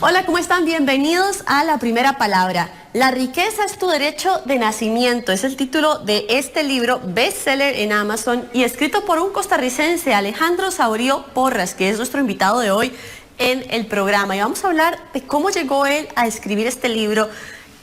Hola, ¿cómo están? Bienvenidos a La Primera Palabra. La riqueza es tu derecho de nacimiento. Es el título de este libro, bestseller en Amazon y escrito por un costarricense, Alejandro Saurio Porras, que es nuestro invitado de hoy en el programa. Y vamos a hablar de cómo llegó él a escribir este libro,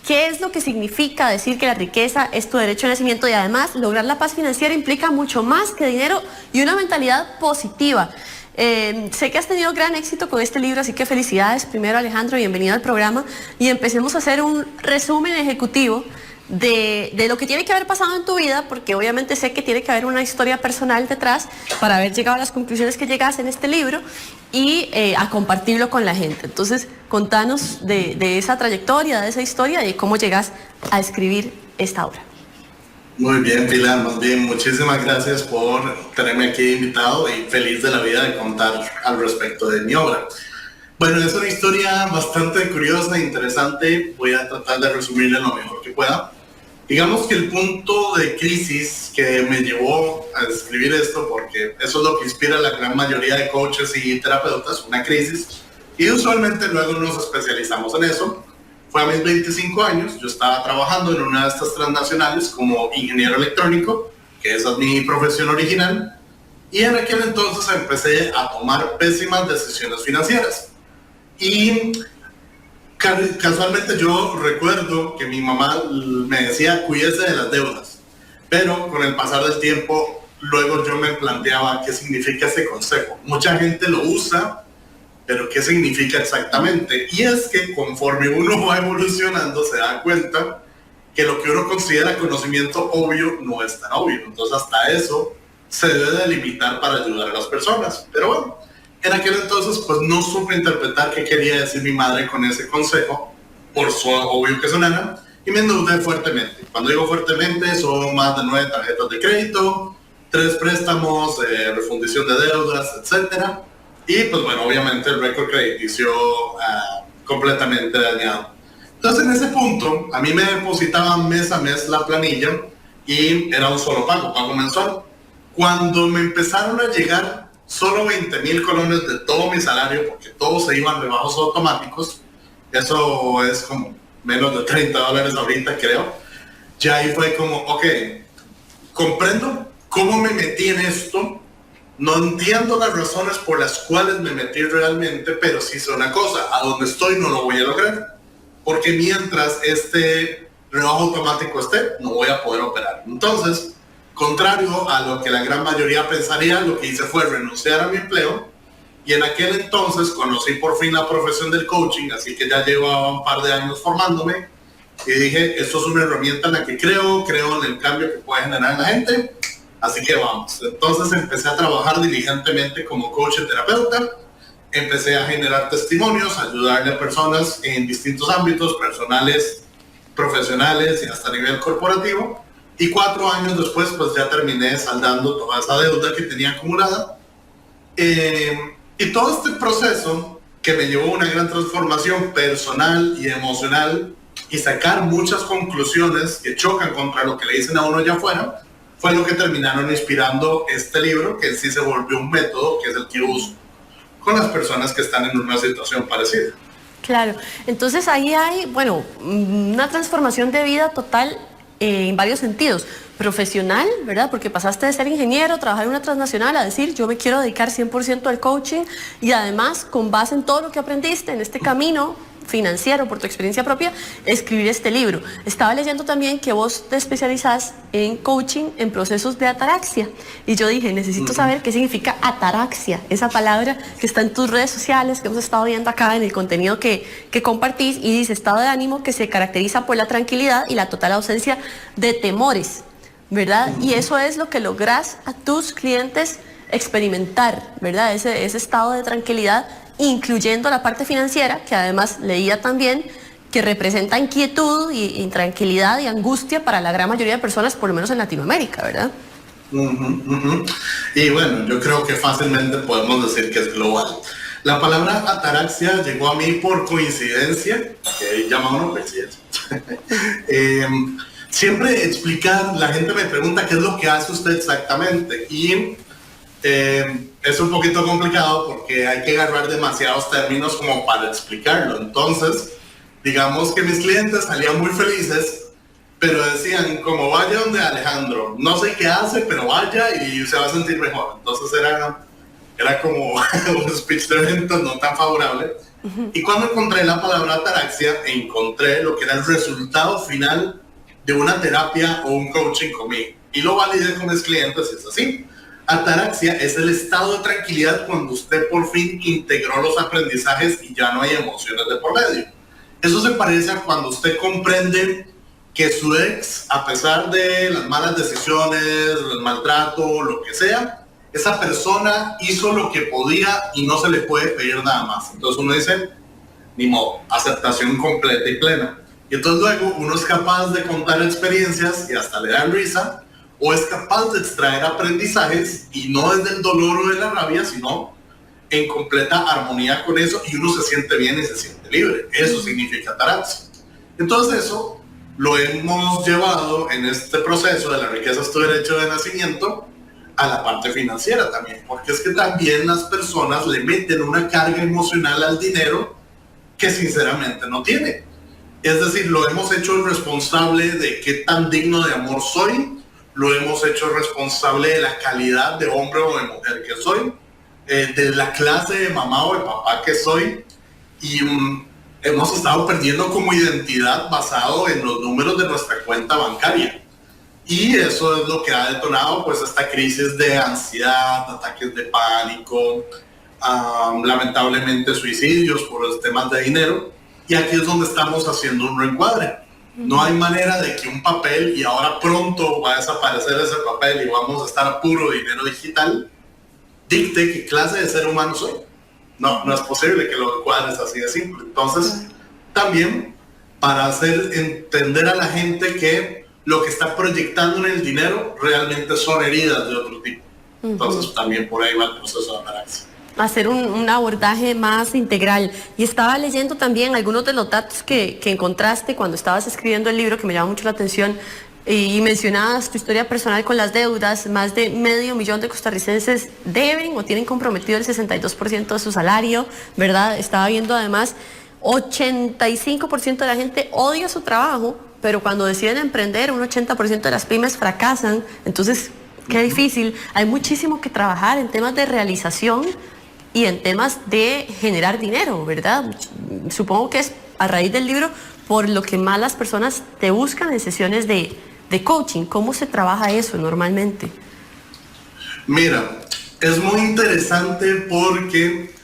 qué es lo que significa decir que la riqueza es tu derecho de nacimiento y además lograr la paz financiera implica mucho más que dinero y una mentalidad positiva. Sé que has tenido gran éxito con este libro, así que felicidades. Primero, Alejandro, bienvenido al programa y empecemos a hacer un resumen ejecutivo de lo que tiene que haber pasado en tu vida, porque obviamente sé que tiene que haber una historia personal detrás para haber llegado a las conclusiones que llegas en este libro y a compartirlo con la gente. Entonces, contanos de esa trayectoria, de esa historia, de cómo llegas a escribir esta obra. Muy bien, Pilar, más bien, muchísimas gracias por tenerme aquí invitado y feliz de la vida de contar al respecto de mi obra. Bueno, es una historia bastante curiosa e interesante, voy a tratar de resumirla lo mejor que pueda. Digamos que el punto de crisis que me llevó a escribir esto, porque eso es lo que inspira a la gran mayoría de coaches y terapeutas, una crisis, y usualmente luego nos especializamos en eso. Fue a mis 25 años, yo estaba trabajando en una de estas transnacionales como ingeniero electrónico, que esa es mi profesión original, y en aquel entonces empecé a tomar pésimas decisiones financieras. Y casualmente yo recuerdo que mi mamá me decía, cuídese de las deudas, pero con el pasar del tiempo, luego yo me planteaba qué significa ese consejo. Mucha gente lo usa, pero ¿qué significa exactamente? Y es que conforme uno va evolucionando se da cuenta que lo que uno considera conocimiento obvio no es tan obvio. Entonces hasta eso se debe de limitar para ayudar a las personas. Pero bueno, en aquel entonces pues no supe interpretar qué quería decir mi madre con ese consejo, por su obvio que sonara, y me endeudé fuertemente. Cuando digo fuertemente son más de 9 tarjetas de crédito, 3 préstamos, refundición de deudas, etcétera. Y pues bueno, obviamente el récord crediticio completamente dañado. Entonces en ese punto a mí me depositaban mes a mes la planilla y era un solo pago mensual. Cuando me empezaron a llegar solo 20,000 colones de todo mi salario, porque todos se iban de bajos automáticos, eso es como menos de $30 ahorita creo, ya ahí fue como, ok, comprendo cómo me metí en esto. No entiendo las razones por las cuales me metí realmente, pero sí sé una cosa, a donde estoy no lo voy a lograr, porque mientras este reloj automático esté, no voy a poder operar. Entonces, contrario a lo que la gran mayoría pensaría, lo que hice fue renunciar a mi empleo, y en aquel entonces conocí por fin la profesión del coaching, así que ya llevaba un par de años formándome, y dije, esto es una herramienta en la que creo en el cambio que puede generar en la gente. Así que vamos. Entonces empecé a trabajar diligentemente como coach y terapeuta. Empecé a generar testimonios, a ayudarle a personas en distintos ámbitos, personales, profesionales y hasta a nivel corporativo. Y 4 años después, pues ya terminé saldando toda esa deuda que tenía acumulada. Y todo este proceso que me llevó a una gran transformación personal y emocional y sacar muchas conclusiones que chocan contra lo que le dicen a uno allá afuera, fue lo que terminaron inspirando este libro, que en sí se volvió un método, que es el que uso con las personas que están en una situación parecida. Claro, entonces ahí hay, bueno, una transformación de vida total en varios sentidos. Profesional, ¿verdad? Porque pasaste de ser ingeniero, trabajar en una transnacional, a decir, yo me quiero dedicar 100% al coaching y además, con base en todo lo que aprendiste en este camino financiero, por tu experiencia propia, escribir este libro. Estaba leyendo también que vos te especializás en coaching en procesos de ataraxia. Y yo dije, necesito saber qué significa ataraxia, esa palabra que está en tus redes sociales, que hemos estado viendo acá en el contenido que compartís, y dice estado de ánimo que se caracteriza por la tranquilidad y la total ausencia de temores, ¿verdad? Y eso es lo que lográs a tus clientes experimentar, ¿verdad? Ese estado de tranquilidad, incluyendo la parte financiera, que además leía también que representa inquietud y intranquilidad y angustia para la gran mayoría de personas, por lo menos en Latinoamérica, ¿verdad? Y bueno, yo creo que fácilmente podemos decir que es global. La palabra ataraxia llegó a mí por coincidencia, que llamamos coincidencia. Siempre explicar, la gente me pregunta qué es lo que hace usted exactamente, y es un poquito complicado porque hay que agarrar demasiados términos como para explicarlo. Entonces, digamos que mis clientes salían muy felices, pero decían, como vaya donde Alejandro, no sé qué hace, pero vaya y se va a sentir mejor. Entonces era como un speech de ventas no tan favorable. Y cuando encontré la palabra ataraxia, encontré lo que era el resultado final de una terapia o un coaching conmigo. Y lo validé con mis clientes, y es así. Ataraxia es el estado de tranquilidad cuando usted por fin integró los aprendizajes y ya no hay emociones de por medio. Eso se parece a cuando usted comprende que su ex, a pesar de las malas decisiones, el maltrato, lo que sea, esa persona hizo lo que podía y no se le puede pedir nada más. Entonces uno dice, ni modo, aceptación completa y plena. Y entonces luego uno es capaz de contar experiencias y hasta le dan risa, o es capaz de extraer aprendizajes y no desde el dolor o de la rabia, sino en completa armonía con eso, y uno se siente bien y se siente libre. Eso significa ataraxia. Entonces eso lo hemos llevado en este proceso de la riqueza es tu derecho de nacimiento a la parte financiera también, porque es que también las personas le meten una carga emocional al dinero que sinceramente no tiene. Es decir, lo hemos hecho responsable de qué tan digno de amor soy, lo hemos hecho responsable de la calidad de hombre o de mujer que soy, de la clase de mamá o de papá que soy, y hemos estado perdiendo como identidad basado en los números de nuestra cuenta bancaria. Y eso es lo que ha detonado pues esta crisis de ansiedad, ataques de pánico, lamentablemente suicidios por los temas de dinero. Y aquí es donde estamos haciendo un reencuadre. No hay manera de que un papel, y ahora pronto va a desaparecer ese papel y vamos a estar a puro dinero digital, dicte qué clase de ser humano soy. No, no es posible que lo encuadres así de simple. Entonces, también para hacer entender a la gente que lo que está proyectando en el dinero realmente son heridas de otro tipo. Entonces, también por ahí va el proceso de ataraxia. Hacer un abordaje más integral. Y estaba leyendo también algunos de los datos que encontraste cuando estabas escribiendo el libro, que me llamó mucho la atención, y mencionabas tu historia personal con las deudas. Más de 500,000 de costarricenses deben o tienen comprometido el 62% de su salario, ¿verdad? Estaba viendo además, 85% de la gente odia su trabajo, pero cuando deciden emprender, un 80% de las pymes fracasan. Entonces, qué difícil. Hay muchísimo que trabajar en temas de realización y en temas de generar dinero, ¿verdad? Supongo que es a raíz del libro por lo que más las personas te buscan en sesiones de coaching. ¿Cómo se trabaja eso normalmente? Mira, es muy interesante porque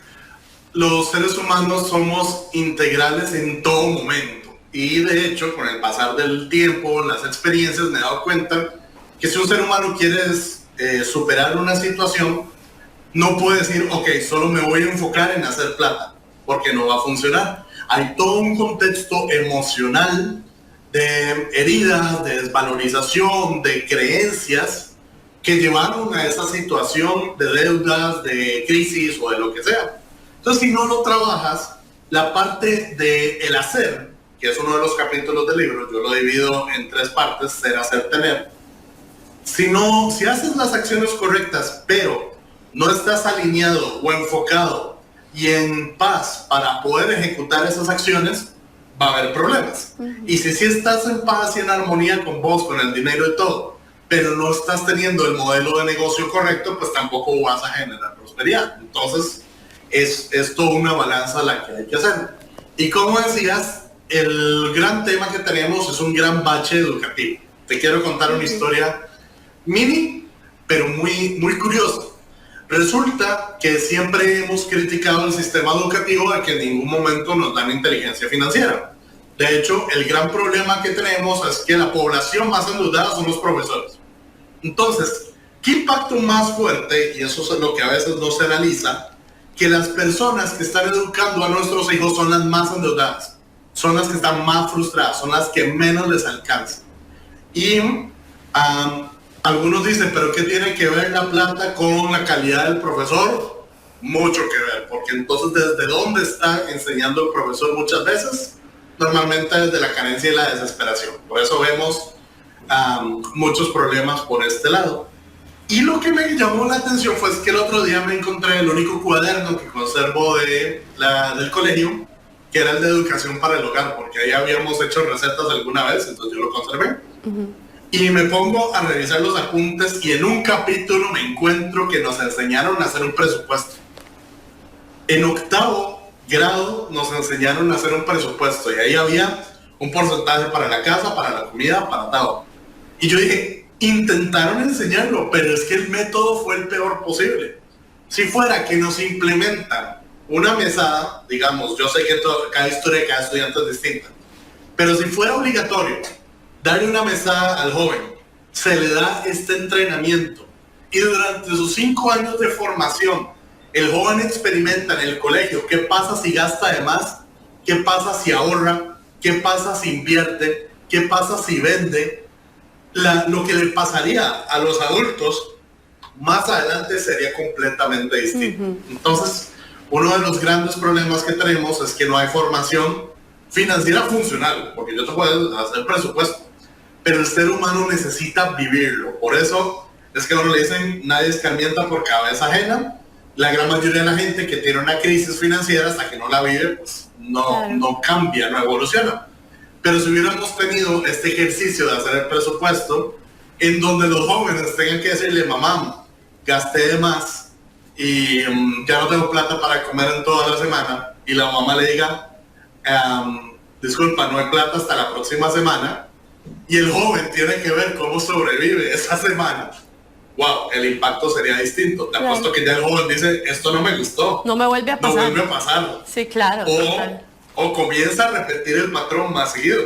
los seres humanos somos integrales en todo momento. Y de hecho, con el pasar del tiempo, las experiencias, me he dado cuenta que si un ser humano quiere superar una situación, no puede decir, ok, solo me voy a enfocar en hacer plata, porque no va a funcionar. Hay todo un contexto emocional de heridas, de desvalorización, de creencias que llevaron a esa situación de deudas, de crisis o de lo que sea. Entonces, si no lo trabajas, la parte del hacer, que es uno de los capítulos del libro, yo lo divido en 3 partes, ser, hacer, tener. Si haces las acciones correctas, pero no estás alineado o enfocado y en paz para poder ejecutar esas acciones, va a haber problemas. Y si estás en paz y en armonía con vos, con el dinero y todo, pero no estás teniendo el modelo de negocio correcto, pues tampoco vas a generar prosperidad. Entonces, es toda una balanza la que hay que hacer. Y como decías, el gran tema que tenemos es un gran bache educativo. Te quiero contar una historia mini, pero muy, muy curiosa. Resulta que siempre hemos criticado el sistema educativo de que en ningún momento nos dan inteligencia financiera. De hecho, el gran problema que tenemos es que la población más endeudada son los profesores. Entonces, ¿qué impacto más fuerte? Y eso es lo que a veces no se analiza, que las personas que están educando a nuestros hijos son las más endeudadas, son las que están más frustradas, son las que menos les alcanza. Y algunos dicen, ¿pero qué tiene que ver la plata con la calidad del profesor? Mucho que ver, porque entonces ¿desde dónde está enseñando el profesor muchas veces? Normalmente desde la carencia y la desesperación. Por eso vemos muchos problemas por este lado. Y lo que me llamó la atención fue que el otro día me encontré el único cuaderno que conservo del colegio, que era el de educación para el hogar, porque ahí habíamos hecho recetas alguna vez, entonces yo lo conservé. Y me pongo a revisar los apuntes y en un capítulo me encuentro que nos enseñaron a hacer un presupuesto. En octavo grado nos enseñaron a hacer un presupuesto y ahí había un porcentaje para la casa, para la comida, para todo. Y yo dije, intentaron enseñarlo, pero es que el método fue el peor posible. Si fuera que nos implementan una mesada, digamos, yo sé que cada historia de cada estudiante es distinta, pero si fuera obligatorio darle una mesada al joven, se le da este entrenamiento y durante sus 5 años de formación el joven experimenta en el colegio qué pasa si gasta de más, qué pasa si ahorra, qué pasa si invierte, qué pasa si vende. Lo que le pasaría a los adultos más adelante sería completamente distinto. Entonces, uno de los grandes problemas que tenemos es que no hay formación financiera funcional, porque yo te puedo hacer presupuesto, pero el ser humano necesita vivirlo. Por eso es que uno le dicen, nadie escarmienta por cabeza ajena. La gran mayoría de la gente que tiene una crisis financiera hasta que no la vive, pues no cambia, no evoluciona. Pero si hubiéramos tenido este ejercicio de hacer el presupuesto, en donde los jóvenes tengan que decirle, mamá, gasté de más y ya no tengo plata para comer en toda la semana, y la mamá le diga, disculpa, no hay plata hasta la próxima semana, y el joven tiene que ver cómo sobrevive esa semana, wow, el impacto sería distinto. Te apuesto que ya el joven dice, esto no me gustó. No me vuelve a pasar. No vuelve a pasar. Sí, claro. O comienza a repetir el patrón más seguido.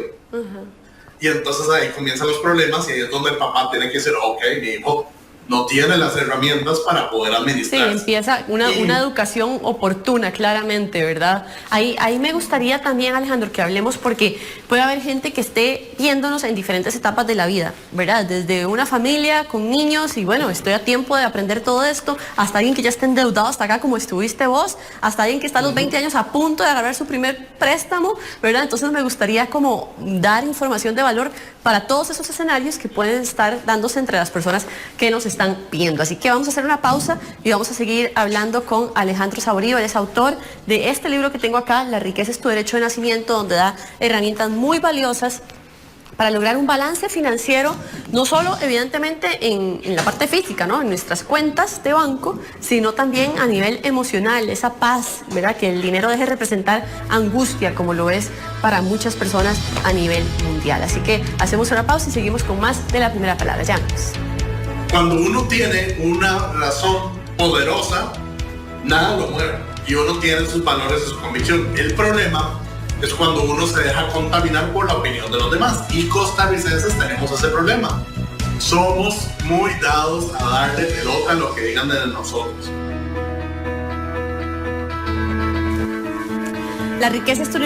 Y entonces ahí comienzan los problemas y ahí es donde el papá tiene que decir, ok, mi hijo no tiene las herramientas para poder administrar. Sí, empieza una educación oportuna, claramente, ¿verdad? Ahí me gustaría también, Alejandro, que hablemos, porque puede haber gente que esté viéndonos en diferentes etapas de la vida, ¿verdad? Desde una familia con niños y bueno, estoy a tiempo de aprender todo esto, hasta alguien que ya está endeudado hasta acá, como estuviste vos, hasta alguien que está a los 20 años a punto de agarrar su primer préstamo, ¿verdad? Entonces me gustaría como dar información de valor para todos esos escenarios que pueden estar dándose entre las personas que nos están viendo. Así que vamos a hacer una pausa y vamos a seguir hablando con Alejandro Saborío. Él es autor de este libro que tengo acá, La riqueza es tu derecho de nacimiento, donde da herramientas muy valiosas para lograr un balance financiero, no solo evidentemente en la parte física, ¿no? En nuestras cuentas de banco, sino también a nivel emocional, esa paz, ¿verdad? Que el dinero deje de representar angustia, como lo es para muchas personas a nivel mundial. Así que hacemos una pausa y seguimos con más de La Primera Palabra. Ya vamos. Cuando uno tiene una razón poderosa, nada lo mueve y uno tiene sus valores y su convicción. El problema es cuando uno se deja contaminar por la opinión de los demás, y costarricenses tenemos ese problema. Somos muy dados a darle pelota a lo que digan de nosotros. La riqueza es tu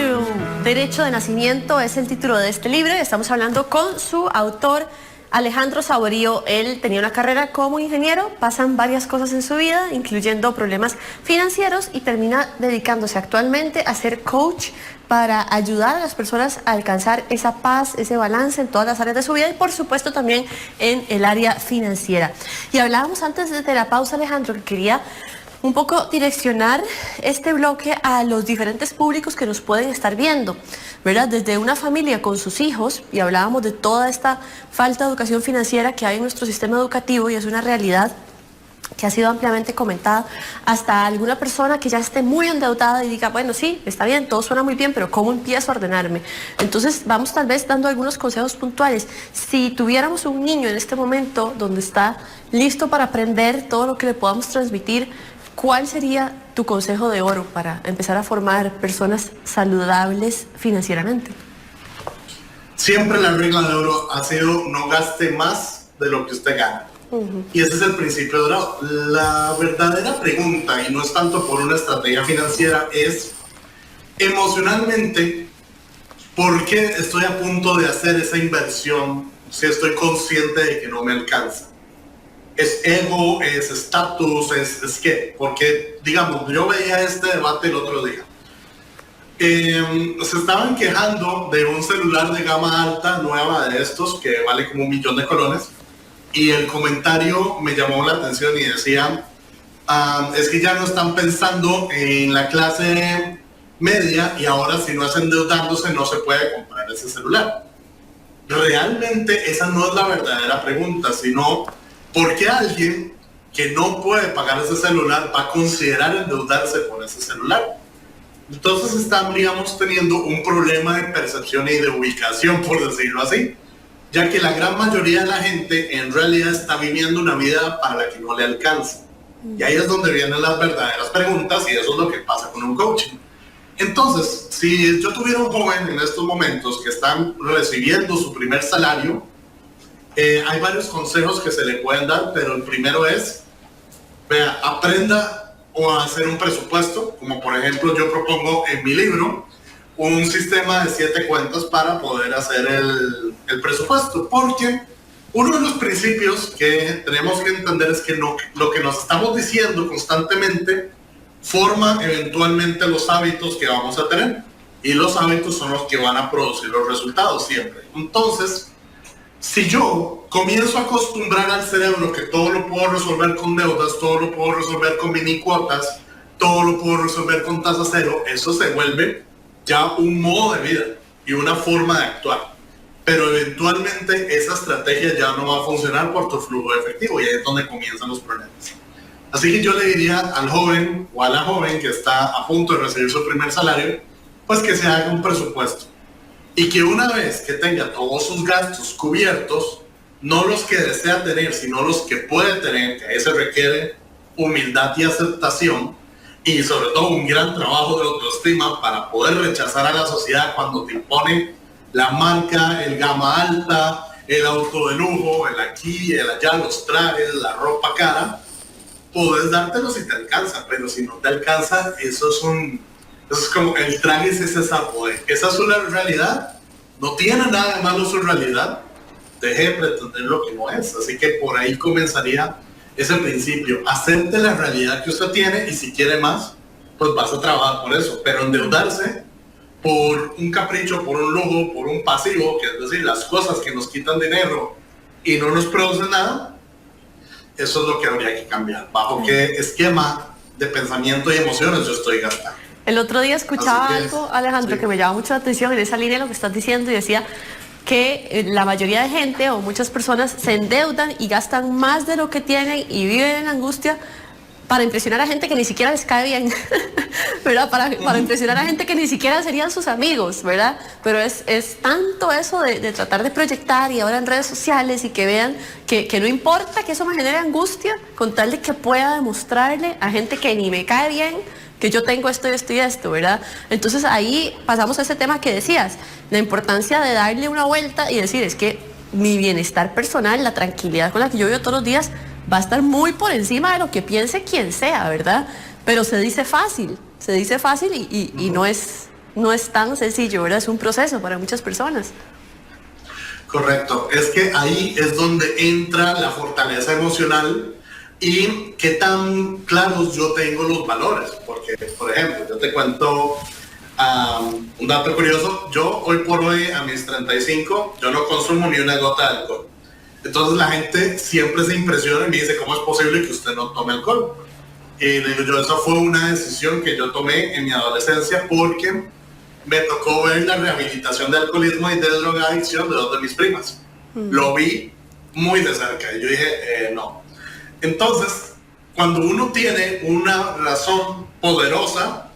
derecho de nacimiento es el título de este libro. Estamos hablando con su autor, Alejandro Saborío. Él tenía una carrera como ingeniero, pasan varias cosas en su vida, incluyendo problemas financieros, y termina dedicándose actualmente a ser coach para ayudar a las personas a alcanzar esa paz, ese balance en todas las áreas de su vida y por supuesto también en el área financiera. Y hablábamos antes de la pausa, Alejandro, que quería un poco direccionar este bloque a los diferentes públicos que nos pueden estar viendo, ¿verdad? Desde una familia con sus hijos, y hablábamos de toda esta falta de educación financiera que hay en nuestro sistema educativo, y es una realidad que ha sido ampliamente comentada, hasta alguna persona que ya esté muy endeudada y diga, bueno, sí, está bien, todo suena muy bien, pero ¿cómo empiezo a ordenarme? Entonces vamos tal vez dando algunos consejos puntuales. Si tuviéramos un niño en este momento donde está listo para aprender todo lo que le podamos transmitir, ¿cuál sería tu consejo de oro para empezar a formar personas saludables financieramente? Siempre la regla de oro ha sido no gaste más de lo que usted gana. Y ese es el principio dorado. La verdadera pregunta, y no es tanto por una estrategia financiera, es emocionalmente, ¿por qué estoy a punto de hacer esa inversión si estoy consciente de que no me alcanza? ¿Es ego? ¿Es estatus? ¿Es qué? Porque, digamos, yo veía este debate el otro día. Se estaban quejando de un celular de gama alta, nueva de estos, que vale como 1 millón de colones. y el comentario me llamó la atención y decía, es que ya no están pensando en la clase media y ahora si no es endeudándose no se puede comprar ese celular. Realmente esa no es la verdadera pregunta, sino ¿por qué alguien que no puede pagar ese celular va a considerar endeudarse por ese celular? Entonces están, digamos, teniendo un problema de percepción y de ubicación, por decirlo así, ya que la gran mayoría de la gente en realidad está viviendo una vida para la que no le alcanza. Y ahí es donde vienen las verdaderas preguntas y eso es lo que pasa con un coaching. Entonces, si yo tuviera un joven en estos momentos que están recibiendo su primer salario, hay varios consejos que se le pueden dar, pero el primero es, vea, aprenda a hacer un presupuesto, como por ejemplo yo propongo en mi libro, un sistema de 7 cuentas para poder hacer el presupuesto, porque uno de los principios que tenemos que entender es que lo que nos estamos diciendo constantemente forma eventualmente los hábitos que vamos a tener y los hábitos son los que van a producir los resultados siempre. Entonces, si yo comienzo a acostumbrar al cerebro que todo lo puedo resolver con deudas, todo lo puedo resolver con mini cuotas, todo lo puedo resolver con tasa cero, eso se vuelve ya un modo de vida y una forma de actuar. Pero eventualmente esa estrategia ya no va a funcionar por tu flujo de efectivo y ahí es donde comienzan los problemas. Así que yo le diría al joven o a la joven que está a punto de recibir su primer salario, pues que se haga un presupuesto. Y que una vez que tenga todos sus gastos cubiertos, no los que desea tener, sino los que puede tener, que ahí se requiere humildad y aceptación, y sobre todo un gran trabajo de autoestima para poder rechazar a la sociedad cuando te impone la marca, el gama alta, el auto de lujo, el aquí, el allá, los trajes, la ropa cara. Puedes dártelo si te alcanza, pero si no te alcanza, eso es como el traje es ese sapo. Esa es una realidad, no tiene nada de malo su realidad, deje de pretender lo que no es. Así que por ahí comenzaría ese principio, acepte la realidad que usted tiene y si quiere más, pues vas a trabajar por eso, pero endeudarse por un capricho, por un lujo, por un pasivo, que es decir, las cosas que nos quitan dinero y no nos producen nada, eso es lo que habría que cambiar. ¿Bajo qué esquema de pensamiento y emociones yo estoy gastando? El otro día escuchaba algo, Alejandro, que me llama mucho la atención en esa línea de lo que estás diciendo y decía que la mayoría de gente o muchas personas se endeudan y gastan más de lo que tienen y viven en angustia para impresionar a gente que ni siquiera les cae bien, ¿verdad? Para impresionar a gente que ni siquiera serían sus amigos, ¿verdad? Pero es tanto eso de tratar de proyectar y ahora en redes sociales y que vean que no importa que eso me genere angustia con tal de que pueda demostrarle a gente que ni me cae bien que yo tengo esto y esto y esto, ¿verdad? Entonces ahí pasamos a ese tema que decías, la importancia de darle una vuelta y decir, es que mi bienestar personal, la tranquilidad con la que yo vivo todos los días, va a estar muy por encima de lo que piense quien sea, ¿verdad? Pero se dice fácil y no es tan sencillo, ¿verdad? Es un proceso para muchas personas. Correcto, es que ahí es donde entra la fortaleza emocional y qué tan claros yo tengo los valores, porque, por ejemplo, yo te cuento un dato curioso, yo hoy por hoy a mis 35, yo no consumo ni una gota de alcohol. Entonces la gente siempre se impresiona y me dice, ¿cómo es posible que usted no tome alcohol? Y le digo yo, esa fue una decisión que yo tomé en mi adolescencia porque me tocó ver la rehabilitación de alcoholismo y de drogadicción de 2 de mis primas. Lo vi muy de cerca y yo dije, no. Entonces, cuando uno tiene una razón poderosa,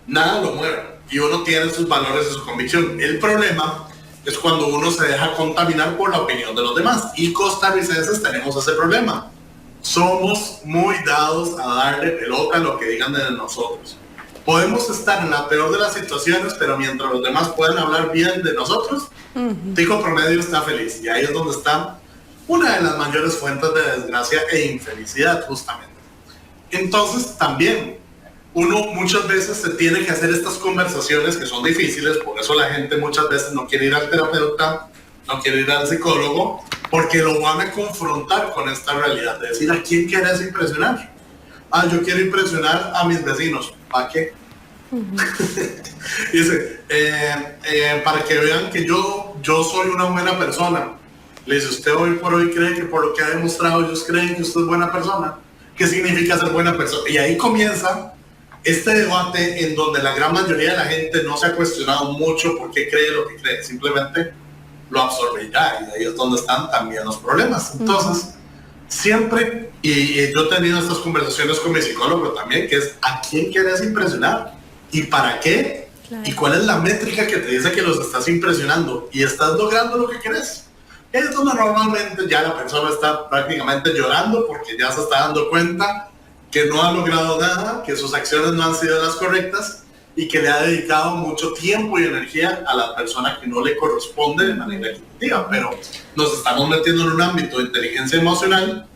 nada lo mueve y uno tiene sus valores y su convicción. El problema es cuando uno se deja contaminar por la opinión de los demás. Y costarricenses tenemos ese problema. Somos muy dados a darle pelota a lo que digan de nosotros. Podemos estar en la peor de las situaciones, pero mientras los demás puedan hablar bien de nosotros, Tico Promedio está feliz. Y ahí es donde está una de las mayores fuentes de desgracia e infelicidad, justamente. Entonces, también uno muchas veces se tiene que hacer estas conversaciones que son difíciles, por eso la gente muchas veces no quiere ir al terapeuta, no quiere ir al psicólogo, porque lo van a confrontar con esta realidad, de decir, ¿a quién quieres impresionar? Yo quiero impresionar a mis vecinos. ¿Para qué? Dice, para que vean que yo soy una buena persona. Le dice, ¿usted hoy por hoy cree que por lo que ha demostrado ellos creen que usted es buena persona? ¿Qué significa ser buena persona? Y ahí comienza este debate en donde la gran mayoría de la gente no se ha cuestionado mucho por qué cree lo que cree, simplemente lo absorbe ya, y ahí es donde están también los problemas. Entonces, siempre, y yo he tenido estas conversaciones con mi psicólogo también, que es ¿a quién quieres impresionar? ¿Y para qué? Claro. ¿Y cuál es la métrica que te dice que los estás impresionando? ¿Y estás logrando lo que quieres? Es donde normalmente ya la persona está prácticamente llorando porque ya se está dando cuenta que no ha logrado nada, que sus acciones no han sido las correctas y que le ha dedicado mucho tiempo y energía a la persona que no le corresponde de manera ejecutiva. Pero nos estamos metiendo en un ámbito de inteligencia emocional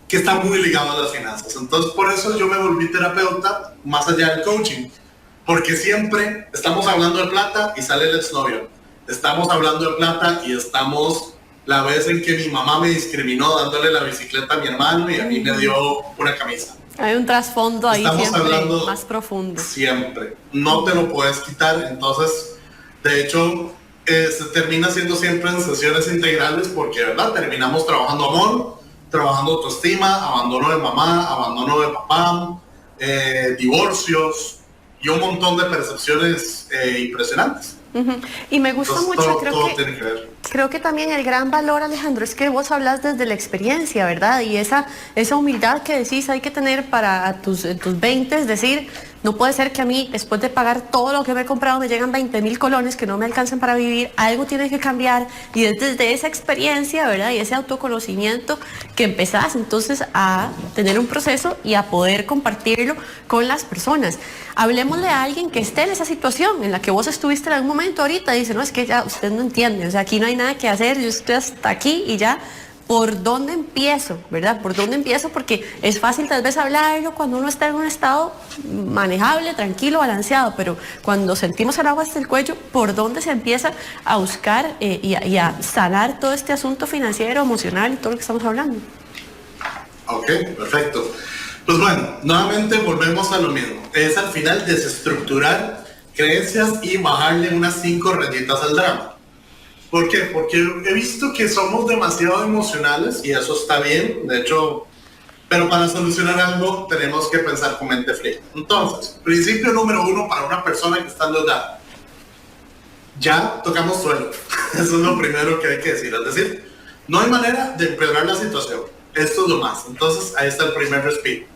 que está muy ligado a las finanzas. Entonces, por eso yo me volví terapeuta más allá del coaching, porque siempre estamos hablando de plata y sale el exnovio. Estamos hablando de plata y estamos la vez en que mi mamá me discriminó dándole la bicicleta a mi hermano y a mí me dio una camisa. Hay un trasfondo ahí Estamos siempre hablando más profundo. Siempre. No te lo puedes quitar. Entonces, de hecho, se termina haciendo siempre en sesiones integrales porque, ¿verdad? Terminamos trabajando amor, trabajando autoestima, abandono de mamá, abandono de papá, divorcios y un montón de percepciones impresionantes. Y me gusta mucho, todo tiene que ver. Creo que también el gran valor, Alejandro, es que vos hablas desde la experiencia, ¿verdad? Y esa humildad que decís hay que tener para tus 20, es decir, no puede ser que a mí, después de pagar todo lo que me he comprado, me llegan 20,000 colones que no me alcancen para vivir, algo tiene que cambiar, y es desde esa experiencia, ¿verdad? Y ese autoconocimiento que empezás entonces a tener un proceso y a poder compartirlo con las personas. Hablemosle a alguien que esté en esa situación en la que vos estuviste en algún momento ahorita, y dice, no, es que ya usted no entiende, o sea, aquí no hay nada que hacer, yo estoy hasta aquí y ya. ¿Por dónde empiezo, verdad? ¿Por dónde empiezo? Porque es fácil tal vez hablarlo cuando uno está en un estado manejable, tranquilo, balanceado, pero cuando sentimos el agua hasta el cuello, ¿por dónde se empieza a buscar y a sanar todo este asunto financiero, emocional y todo lo que estamos hablando? Ok, perfecto. Pues bueno, nuevamente volvemos a lo mismo. Es al final desestructurar creencias y bajarle unas 5 rayitas al drama. ¿Por qué? Porque he visto que somos demasiado emocionales y eso está bien, de hecho, pero para solucionar algo tenemos que pensar con mente fría. Entonces, principio número 1 para una persona que está endeudada. Ya tocamos suelo. Eso es lo primero que hay que decir. Es decir, no hay manera de empeorar la situación. Esto es lo más. Entonces, ahí está el primer respiro.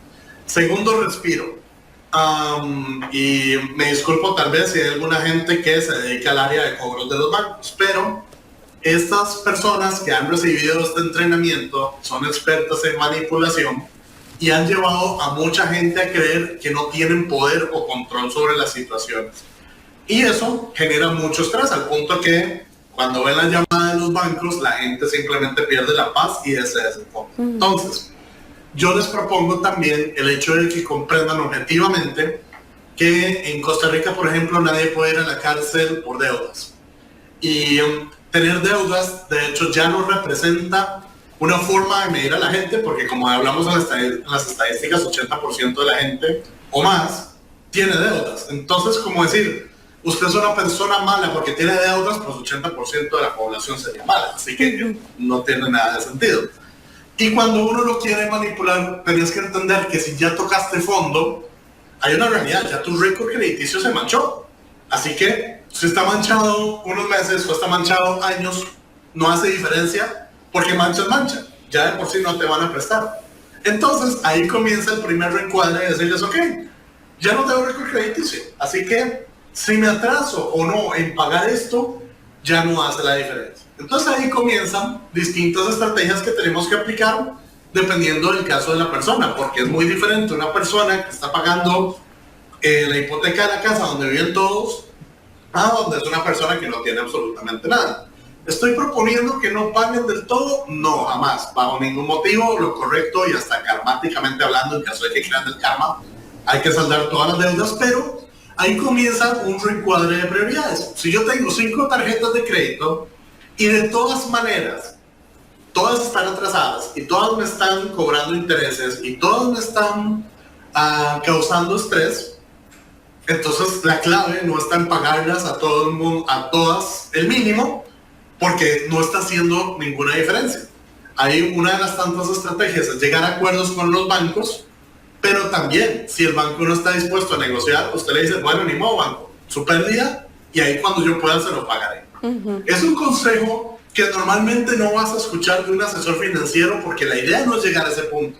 Segundo respiro. Y me disculpo tal vez si hay alguna gente que se dedica al área de cobros de los bancos, pero estas personas que han recibido este entrenamiento son expertas en manipulación y han llevado a mucha gente a creer que no tienen poder o control sobre las situaciones. Y eso genera mucho estrés, al punto que cuando ven la llamada de los bancos, la gente simplemente pierde la paz y se desenfoca. Entonces, yo les propongo también el hecho de que comprendan objetivamente que en Costa Rica, por ejemplo, nadie puede ir a la cárcel por deudas. Y tener deudas, de hecho, ya no representa una forma de medir a la gente, porque como hablamos en las estadísticas, 80% de la gente o más tiene deudas. Entonces, como decir, usted es una persona mala porque tiene deudas, pues 80% de la población sería mala. Así que no tiene nada de sentido. Y cuando uno lo quiere manipular, tenés que entender que si ya tocaste fondo, hay una realidad, ya tu récord crediticio se manchó. Así que si está manchado unos meses o está manchado años, no hace diferencia porque mancha es mancha. Ya de por sí no te van a prestar. Entonces ahí comienza el primer reencuadre de decirles, ok, ya no tengo récord crediticio. Así que si me atraso o no en pagar esto, ya no hace la diferencia. Entonces ahí comienzan distintas estrategias que tenemos que aplicar dependiendo del caso de la persona, porque es muy diferente una persona que está pagando la hipoteca de la casa donde viven todos a donde es una persona que no tiene absolutamente nada. ¿Estoy proponiendo que no paguen del todo? No, jamás, bajo ningún motivo. Lo correcto, y hasta karmáticamente hablando, en caso de que crean el karma, hay que saldar todas las deudas, pero ahí comienza un reencuadre de prioridades. Si yo tengo 5 tarjetas de crédito y de todas maneras, todas están atrasadas y todas me están cobrando intereses y todas me están causando estrés, entonces la clave no está en pagarlas a todo el mundo, a todas el mínimo, porque no está haciendo ninguna diferencia. Hay una de las tantas estrategias es llegar a acuerdos con los bancos, pero también si el banco no está dispuesto a negociar, usted le dice, bueno, ni modo banco, su pérdida, y ahí cuando yo pueda se lo pagaré. Es un consejo que normalmente no vas a escuchar de un asesor financiero porque la idea no es llegar a ese punto,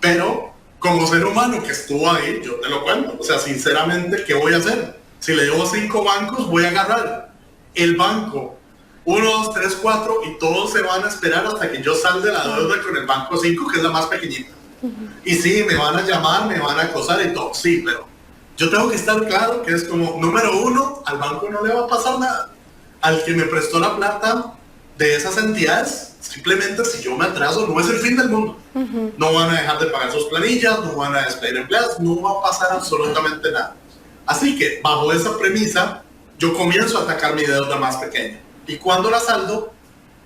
pero como ser humano que estuvo ahí, yo te lo cuento. O sea, sinceramente, ¿qué voy a hacer? Si le debo 5 bancos, voy a agarrar el banco 1, 2, 3, 4 y todos se van a esperar hasta que yo salde la deuda con el banco 5, que es la más pequeñita. Y sí, me van a llamar, me van a acosar y todo, sí, pero yo tengo que estar claro que es como, número 1, al banco no le va a pasar nada. Al que me prestó la plata de esas entidades, simplemente si yo me atraso, no es el fin del mundo. No van a dejar de pagar sus planillas, no van a despedir empleados, no va a pasar absolutamente nada. Así que, bajo esa premisa, yo comienzo a atacar mi deuda más pequeña. Y cuando la saldo,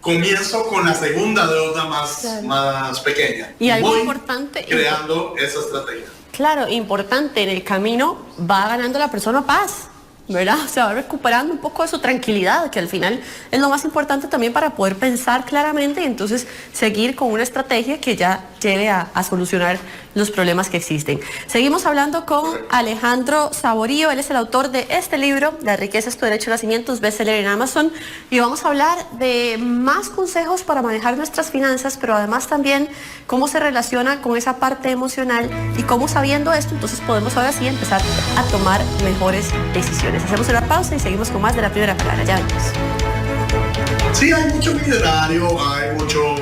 comienzo con la segunda deuda más pequeña. Y algo voy importante, creando esa estrategia. Claro, importante, en el camino va ganando la persona paz, ¿verdad? Se va recuperando un poco de su tranquilidad, que al final es lo más importante también para poder pensar claramente y entonces seguir con una estrategia que ya lleve a solucionar los problemas que existen. Seguimos hablando con Alejandro Saborío, él es el autor de este libro, La riqueza es tu derecho de nacimiento, es bestseller en Amazon, y vamos a hablar de más consejos para manejar nuestras finanzas, pero además también cómo se relaciona con esa parte emocional y cómo sabiendo esto, entonces podemos ahora sí empezar a tomar mejores decisiones. Hacemos una pausa y seguimos con más de La Primera Palabra. Ya venimos. Sí, hay mucho millonario, hay mucho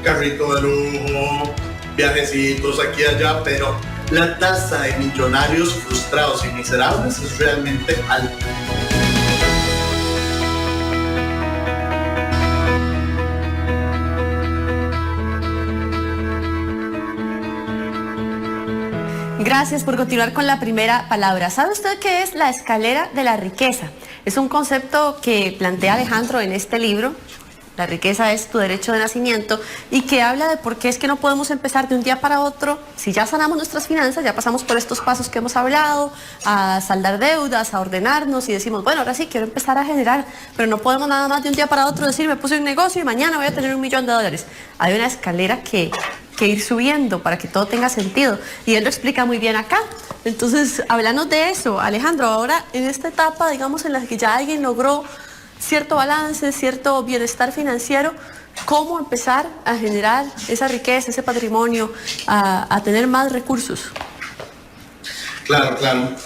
carrito de lujo, viajecitos aquí y allá, pero la tasa de millonarios frustrados y miserables es realmente alta. Gracias por continuar con La Primera Palabra. ¿Sabe usted qué es la escalera de la riqueza? Es un concepto que plantea Alejandro en este libro. La riqueza es tu derecho de nacimiento y que habla de por qué es que no podemos empezar de un día para otro. Si ya sanamos nuestras finanzas, ya pasamos por estos pasos que hemos hablado, a saldar deudas, a ordenarnos y decimos, bueno, ahora sí quiero empezar a generar, pero no podemos nada más de un día para otro decir, me puse un negocio y mañana voy a tener $1.000.000. Hay una escalera que ir subiendo para que todo tenga sentido y él lo explica muy bien acá. Entonces, háblanos de eso, Alejandro. Ahora, en esta etapa, digamos, en la que ya alguien logró cierto balance, cierto bienestar financiero, ¿cómo empezar a generar esa riqueza, ese patrimonio, a tener más recursos? Claro, claro.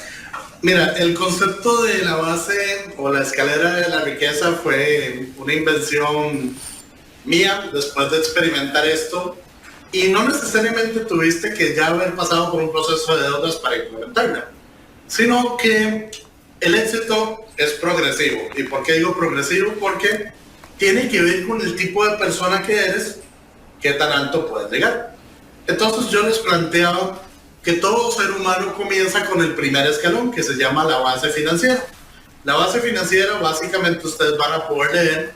Mira, el concepto de la base o la escalera de la riqueza fue una invención mía después de experimentar esto, y no necesariamente tuviste que ya haber pasado por un proceso de deudas para implementarla, sino que el éxito es progresivo. ¿Y por qué digo progresivo? Porque tiene que ver con el tipo de persona que eres, qué tan alto puedes llegar. Entonces yo les planteaba que todo ser humano comienza con el primer escalón, que se llama la base financiera. La base financiera, básicamente ustedes van a poder leer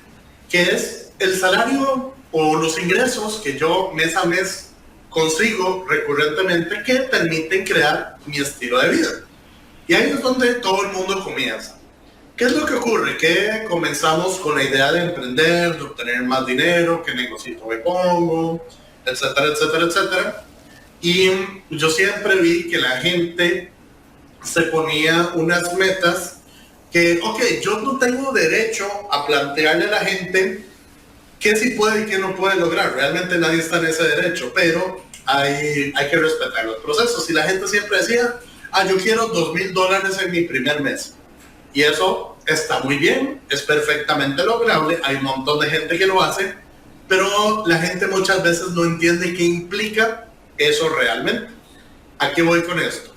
que es el salario o los ingresos que yo mes a mes consigo recurrentemente que permiten crear mi estilo de vida. Y ahí es donde todo el mundo comienza. ¿Qué es lo que ocurre? Que comenzamos con la idea de emprender, de obtener más dinero, qué negocito me pongo, etcétera, etcétera, etcétera. Y yo siempre vi que la gente se ponía unas metas que, ok, yo no tengo derecho a plantearle a la gente qué sí puede y qué no puede lograr. Realmente nadie está en ese derecho, pero hay que respetar los procesos. Y la gente siempre decía, yo quiero $2.000 en mi primer mes. Y eso está muy bien, es perfectamente lograble, hay un montón de gente que lo hace, pero la gente muchas veces no entiende qué implica eso realmente. ¿A qué voy con esto?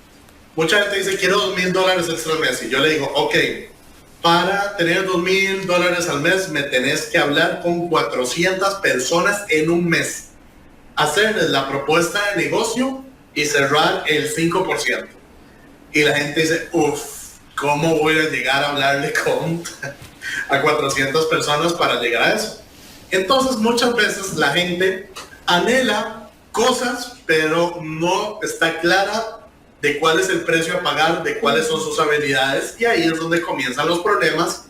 Mucha gente dice, quiero $2.000 extra al mes, y yo le digo, ok, para tener $2.000 al mes me tenés que hablar con 400 personas en un mes, hacerles la propuesta de negocio y cerrar el 5%. Y la gente dice, ¿cómo voy a llegar a hablarle a 400 personas para llegar a eso? Entonces muchas veces la gente anhela cosas, pero no está clara de cuál es el precio a pagar, de cuáles son sus habilidades, y ahí es donde comienzan los problemas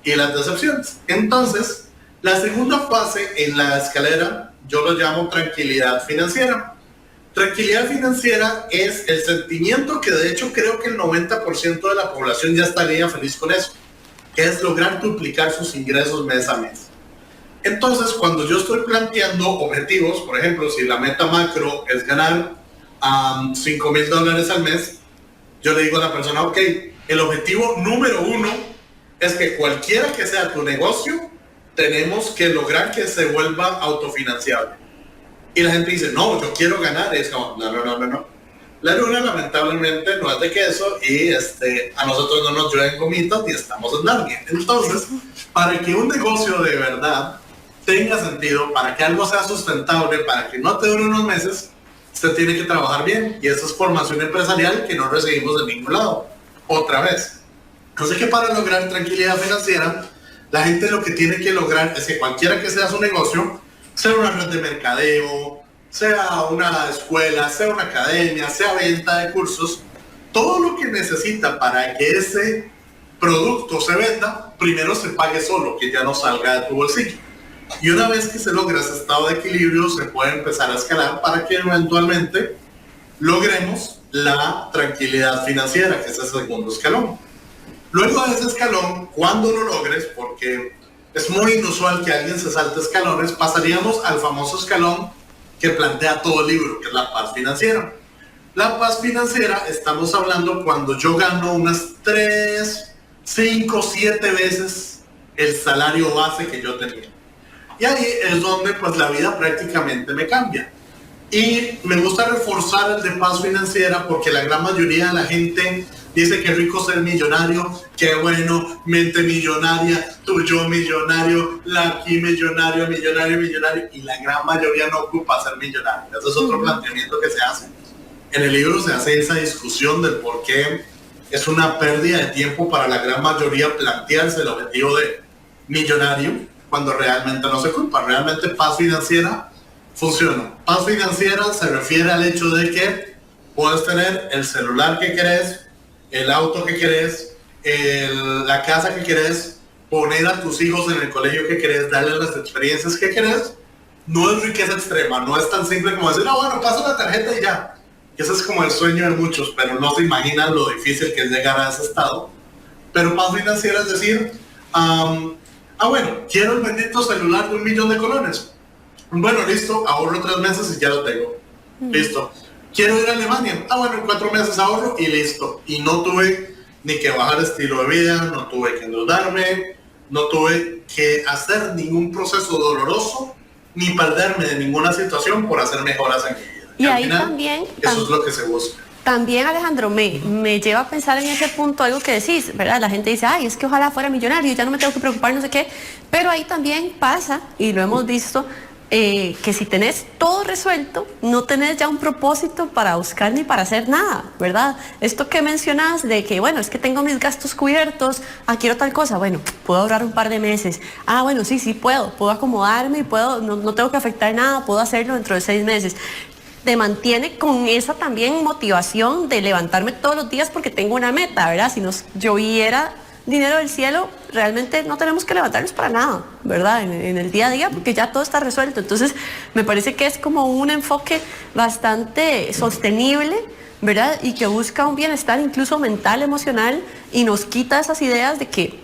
y las decepciones. Entonces, La segunda fase en la escalera, yo lo llamo tranquilidad financiera. Tranquilidad financiera es el sentimiento que de hecho creo que el 90% de la población ya estaría feliz con eso, que es lograr duplicar sus ingresos mes a mes. Entonces, cuando yo estoy planteando objetivos, por ejemplo, si la meta macro es ganar $5,000 al mes, yo le digo a la persona, ok, el objetivo número 1 es que cualquiera que sea tu negocio, tenemos que lograr que se vuelva autofinanciable. Y la gente dice, no, yo quiero ganar. Y es como, no. La luna lamentablemente no es de queso y a nosotros no nos llueven gomitas y estamos en Narnia. Entonces, para que un negocio de verdad tenga sentido, para que algo sea sustentable, para que no te dure unos meses, usted tiene que trabajar bien. Y esa es formación empresarial que no recibimos de ningún lado. Otra vez. Entonces, que para lograr tranquilidad financiera, la gente lo que tiene que lograr es que cualquiera que sea su negocio, sea una red de mercadeo, sea una escuela, sea una academia, sea venta de cursos, todo lo que necesita para que ese producto se venda, primero se pague solo, que ya no salga de tu bolsillo. Y una vez que se logra ese estado de equilibrio, se puede empezar a escalar para que eventualmente logremos la tranquilidad financiera, que es el segundo escalón. Luego de ese escalón, cuando lo logres, porque es muy inusual que alguien se salte escalones, pasaríamos al famoso escalón que plantea todo el libro, que es la paz financiera. La paz financiera, estamos hablando cuando yo gano unas 3, 5, 7 veces el salario base que yo tenía. Y ahí es donde pues la vida prácticamente me cambia. Y me gusta reforzar el de paz financiera porque la gran mayoría de la gente dice que rico ser millonario, que bueno, mente millonaria, tu yo millonario, la aquí millonario, y la gran mayoría no ocupa ser millonario. Ese es otro planteamiento que se hace. En el libro se hace esa discusión del por qué es una pérdida de tiempo para la gran mayoría plantearse el objetivo de millonario cuando realmente no se ocupa. Realmente paz financiera funciona. Paz financiera se refiere al hecho de que puedes tener el celular que querés, el auto que querés, la casa que querés, poner a tus hijos en el colegio que querés, darles las experiencias que querés. No es riqueza extrema, no es tan simple como decir, bueno, paso la tarjeta y ya. Ese es como el sueño de muchos, pero no se imaginan lo difícil que es llegar a ese estado. Pero paz financiera es decir, bueno, quiero el bendito celular de $1,000,000 de colones. Bueno, listo, ahorro 3 meses y ya lo tengo. Listo. Quiero ir a Alemania. Bueno, en 4 meses ahorro y listo. Y no tuve ni que bajar estilo de vida, no tuve que endeudarme, no tuve que hacer ningún proceso doloroso, ni perderme de ninguna situación por hacer mejoras en mi vida. Y ahí final, también... Eso es lo que se busca. También, Alejandro, me lleva a pensar en ese punto algo que decís, ¿verdad? La gente dice, es que ojalá fuera millonario, ya no me tengo que preocupar, no sé qué. Pero ahí también pasa, y lo hemos visto, que si tenés todo resuelto, no tenés ya un propósito para buscar ni para hacer nada, ¿verdad? Esto que mencionás de que, bueno, es que tengo mis gastos cubiertos, quiero tal cosa, bueno, puedo ahorrar un par de meses. Bueno, sí puedo acomodarme y no tengo que afectar nada, puedo hacerlo dentro de 6 meses. Te mantiene con esa también motivación de levantarme todos los días porque tengo una meta, ¿verdad? Si nos lloviera dinero del cielo, realmente no tenemos que levantarnos para nada, ¿verdad? En el día a día, porque ya todo está resuelto. Entonces, me parece que es como un enfoque bastante sostenible, ¿verdad? Y que busca un bienestar incluso mental, emocional, y nos quita esas ideas de que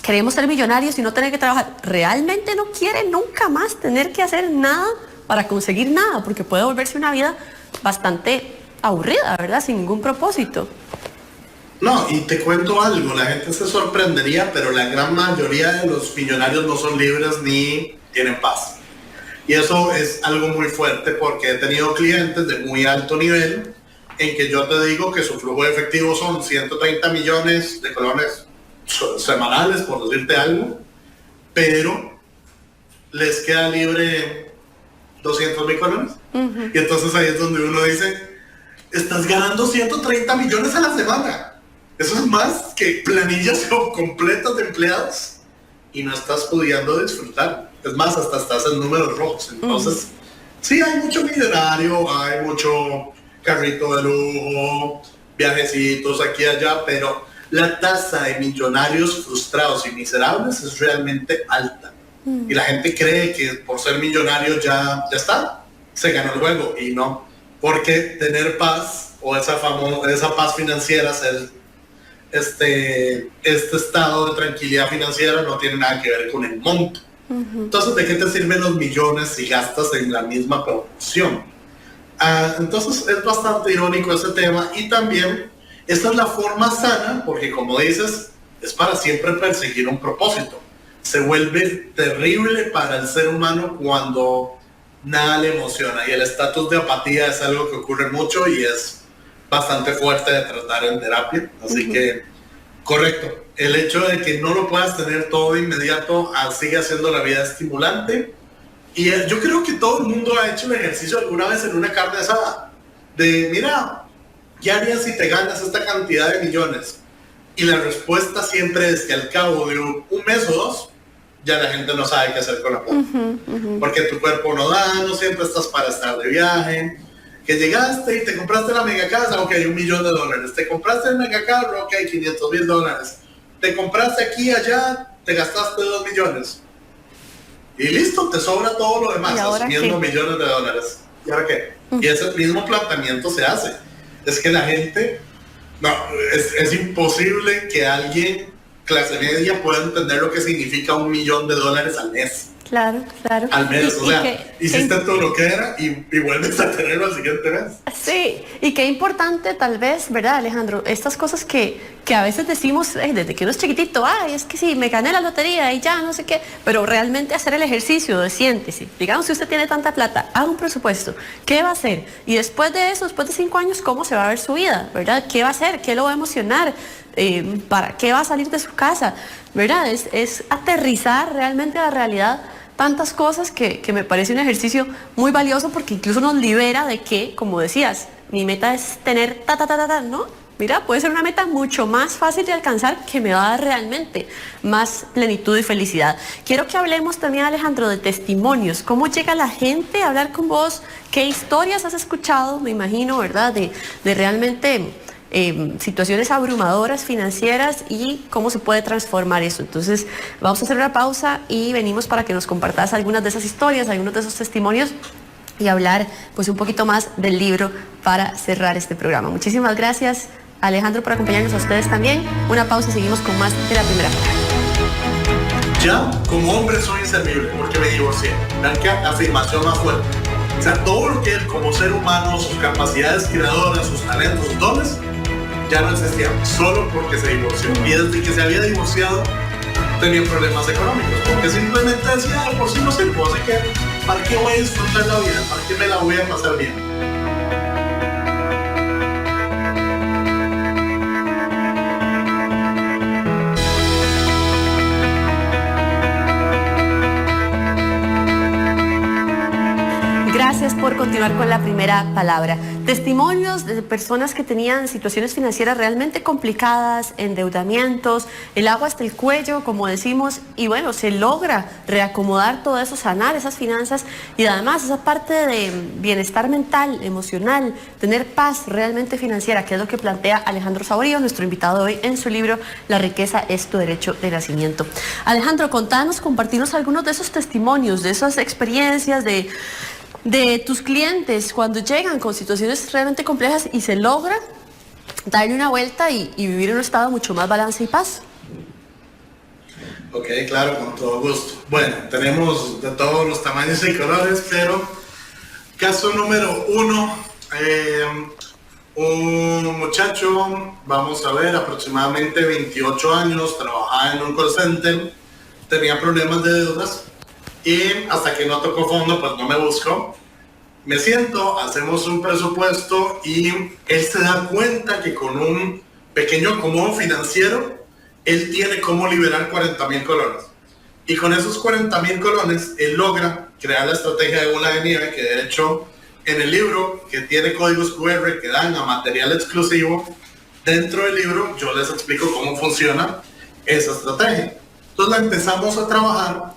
queremos ser millonarios y no tener que trabajar. Realmente no quiere nunca más tener que hacer nada para conseguir nada, porque puede volverse una vida bastante aburrida, ¿verdad? Sin ningún propósito. No, y te cuento algo, la gente se sorprendería, pero la gran mayoría de los millonarios no son libres ni tienen paz. Y eso es algo muy fuerte porque he tenido clientes de muy alto nivel en que yo te digo que su flujo de efectivo son 130 millones de colones semanales, por decirte algo, pero les queda libre 200,000 colones. Y entonces ahí es donde uno dice, estás ganando 130 millones a la semana. Eso es más que planillas completas de empleados y no estás pudiendo disfrutar. Es más, hasta estás en números rojos. Entonces, sí, hay mucho millonario, hay mucho carrito de lujo, viajecitos aquí y allá, pero la tasa de millonarios frustrados y miserables es realmente alta. Y la gente cree que por ser millonario ya está, se ganó el juego, y no, porque tener paz o esa paz financiera, ser este estado de tranquilidad financiera no tiene nada que ver con el monto. Entonces, ¿de qué te sirven los millones si gastas en la misma proporción? Entonces es bastante irónico ese tema, y también esta es la forma sana, porque como dices, es para siempre perseguir un propósito. Se vuelve terrible para el ser humano cuando nada le emociona, y el estatus de apatía es algo que ocurre mucho y es bastante fuerte de tratar en terapia. Así que, correcto, el hecho de que no lo puedas tener todo de inmediato sigue haciendo la vida estimulante. Y yo creo que todo el mundo ha hecho el ejercicio alguna vez en una carne asada de, mira, ¿qué harías si te ganas esta cantidad de millones? Y la respuesta siempre es que al cabo de un mes o dos, ya la gente no sabe qué hacer con la plata. Porque tu cuerpo no da, no siempre estás para estar de viaje. Que llegaste y te compraste la mega casa, ok, $1,000,000. Te compraste el mega carro, ok, $500,000. Te compraste aquí y allá, te gastaste 2 millones. Y listo, te sobra todo lo demás, asumiendo millones de dólares. ¿Y ahora qué? Y ese mismo planteamiento se hace. Es que la gente, no, es imposible que alguien clase media pueda entender lo que significa $1,000,000 al mes. Claro. Al mes, o sea, hiciste todo lo que era y vuelves a tenerlo al siguiente mes. Sí, y qué importante tal vez, ¿verdad, Alejandro? Estas cosas que a veces decimos desde que uno es chiquitito, es que sí, me gané la lotería y ya, no sé qué, pero realmente hacer el ejercicio de siéntese. Digamos, si usted tiene tanta plata, haga un presupuesto, ¿qué va a hacer? Y después de eso, después de 5 años, ¿cómo se va a ver su vida, verdad? ¿Qué va a hacer? ¿Qué lo va a emocionar? ¿Para qué va a salir de su casa? ¿Verdad? Es aterrizar realmente a la realidad tantas cosas que me parece un ejercicio muy valioso, porque incluso nos libera de que, como decías, mi meta es tener ¿no? Mira, puede ser una meta mucho más fácil de alcanzar, que me va a dar realmente más plenitud y felicidad. Quiero que hablemos también, Alejandro, de testimonios. ¿Cómo llega la gente a hablar con vos? ¿Qué historias has escuchado? Me imagino, ¿verdad? De realmente situaciones abrumadoras financieras, y cómo se puede transformar eso. Entonces vamos a hacer una pausa y venimos para que nos compartas algunas de esas historias, algunos de esos testimonios, y hablar pues un poquito más del libro para cerrar este programa. Muchísimas gracias, Alejandro, por acompañarnos, a ustedes también. Una pausa y seguimos con más de La Primera Palabra. Ya, como hombre soy inservible porque me divorcié. Vean qué afirmación más fuerte. O sea, todo lo que él como ser humano, sus capacidades creadoras, sus talentos, sus dones, ya no existían, solo porque se divorció. Y desde que se había divorciado, tenía problemas económicos, porque simplemente decía, por si no sirvo, así que, ¿para qué voy a disfrutar la vida? ¿Para qué me la voy a pasar bien? Gracias por continuar con La Primera Palabra. Testimonios de personas que tenían situaciones financieras realmente complicadas, endeudamientos, el agua hasta el cuello, como decimos, y bueno, se logra reacomodar todo eso, sanar esas finanzas, y además esa parte de bienestar mental, emocional, tener paz realmente financiera, que es lo que plantea Alejandro Saborío, nuestro invitado hoy, en su libro La riqueza es tu derecho de nacimiento. Alejandro, contanos, compartirnos algunos de esos testimonios, de esas experiencias, de tus clientes cuando llegan con situaciones realmente complejas y se logra darle una vuelta y vivir en un estado de mucho más balance y paz. Ok, claro, con todo gusto. Bueno, tenemos de todos los tamaños y colores, pero caso número 1, un muchacho, vamos a ver, aproximadamente 28 años, trabajaba en un call center, tenía problemas de deudas, y hasta que no tocó fondo, pues no me buscó. Me siento, hacemos un presupuesto, y él se da cuenta que con un pequeño acomodo financiero, él tiene cómo liberar 40,000 colones. Y con esos 40,000 colones, él logra crear la estrategia de bola de nieve, que de hecho, en el libro, que tiene códigos QR que dan a material exclusivo, dentro del libro yo les explico cómo funciona esa estrategia. Entonces la empezamos a trabajar,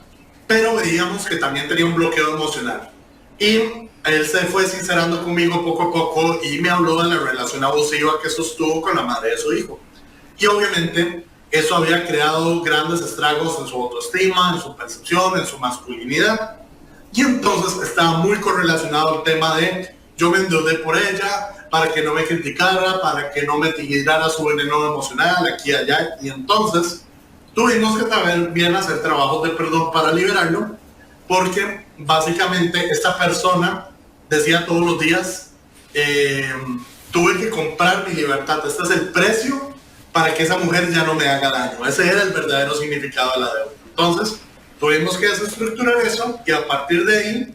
pero veíamos que también tenía un bloqueo emocional. Y él se fue sincerando conmigo poco a poco y me habló de la relación abusiva que sostuvo con la madre de su hijo. Y obviamente Eso había creado grandes estragos en su autoestima, en su percepción, en su masculinidad. Y entonces estaba muy correlacionado el tema de yo me endeudé por ella para que no me criticara, para que no me tirara su veneno emocional aquí y allá. Y entonces tuvimos que también hacer trabajos de perdón para liberarlo, porque básicamente esta persona decía todos los días, tuve que comprar mi libertad, este es el precio para que esa mujer ya no me haga daño. Ese era el verdadero significado de la deuda. Entonces tuvimos que desestructurar eso, y a partir de ahí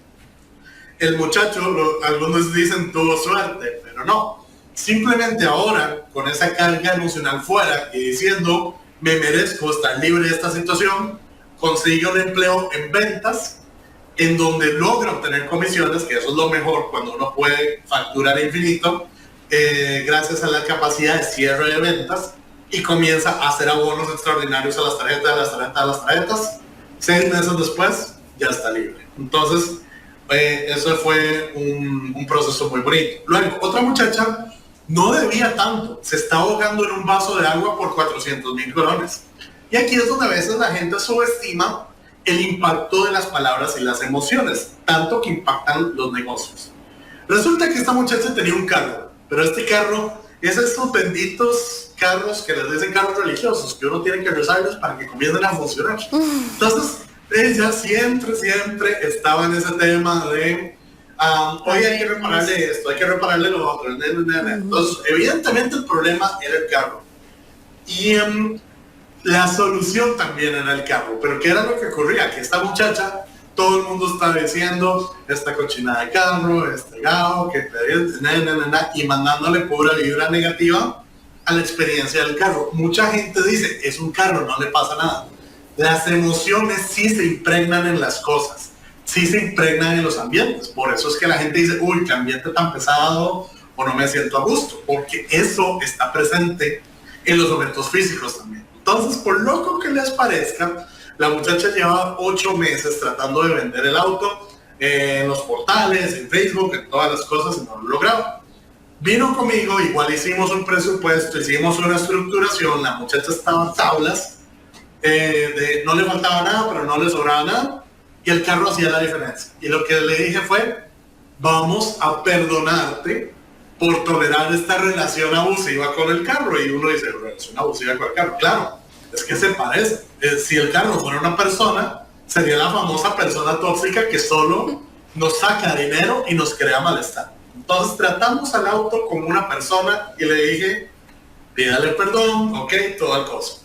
el muchacho, algunos dicen tuvo suerte, pero no. Simplemente ahora, con esa carga emocional fuera y diciendo me merezco estar libre de esta situación, consigue un empleo en ventas en donde logra obtener comisiones, que eso es lo mejor cuando uno puede facturar infinito, gracias a la capacidad de cierre de ventas, y comienza a hacer abonos extraordinarios a las tarjetas. 6 meses después ya está libre. Entonces eso fue un proceso muy bonito. Luego, otra muchacha no debía tanto, se está ahogando en un vaso de agua por 400,000 colones. Y aquí es donde a veces la gente subestima el impacto de las palabras y las emociones, tanto que impactan los negocios. Resulta que esta muchacha tenía un carro, pero este carro es estos benditos carros que les dicen carros religiosos, que uno tiene que rezarles para que comiencen a funcionar. Entonces, ella siempre estaba en ese tema de hoy hay que repararle esto, hay que repararle lo otro. Entonces, evidentemente el problema era el carro. Y la solución también era el carro. Pero ¿qué era lo que ocurría? Que esta muchacha, todo el mundo estaba diciendo esta cochina de carro, este gao, que y mandándole pura vibra negativa a la experiencia del carro. Mucha gente dice, es un carro, no le pasa nada. Las emociones sí se impregnan en las cosas, sí se impregnan en los ambientes. Por eso es que la gente dice, uy, qué ambiente tan pesado, o no me siento a gusto, porque eso está presente en los momentos físicos también. Entonces, por loco que les parezca, la muchacha lleva 8 meses tratando de vender el auto en los portales, en Facebook, en todas las cosas, y no lo lograba. Vino conmigo, igual hicimos un presupuesto, hicimos una estructuración, la muchacha estaba a tablas, no le faltaba nada, pero no le sobraba nada, y el carro hacía la diferencia. Y lo que le dije fue, vamos a perdonarte por tolerar esta relación abusiva con el carro. Y uno dice, relación abusiva con el carro, claro, es que se parece. Si el carro fuera una persona, sería la famosa persona tóxica que solo nos saca dinero y nos crea malestar. Entonces tratamos al auto como una persona y le dije, pídale perdón, ok, toda cosa.